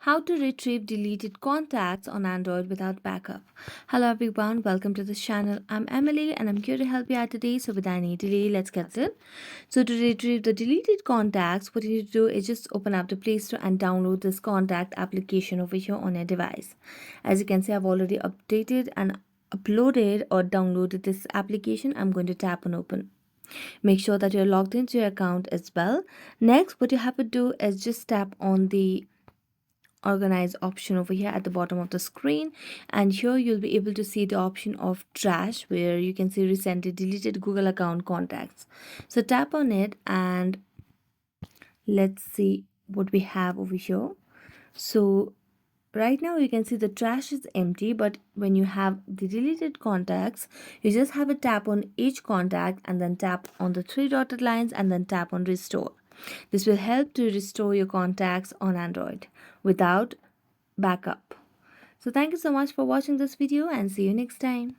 How to retrieve deleted contacts on Android without backup. Hello everyone, welcome to this channel. I'm Emily and I'm here to help you out today. So without any delay, let's get started. So to retrieve the deleted contacts, what you need to do is just open up the Play Store and download this contact application over here on your device. As you can see, I've already updated and uploaded or downloaded this application. I'm going to tap on open. Make sure that you're logged into your account as well. Next, what you have to do is just tap on the organize option over here at the bottom of the screen, and here you'll be able to see the option of trash where you can see recently deleted Google account contacts. So tap on it and let's see what we have over here. So right now you can see the trash is empty, but when you have the deleted contacts, you just have a tap on each contact and then tap on the three dotted lines and then tap on restore. This will help to restore your contacts on Android without backup. So thank you so much for watching this video and see you next time.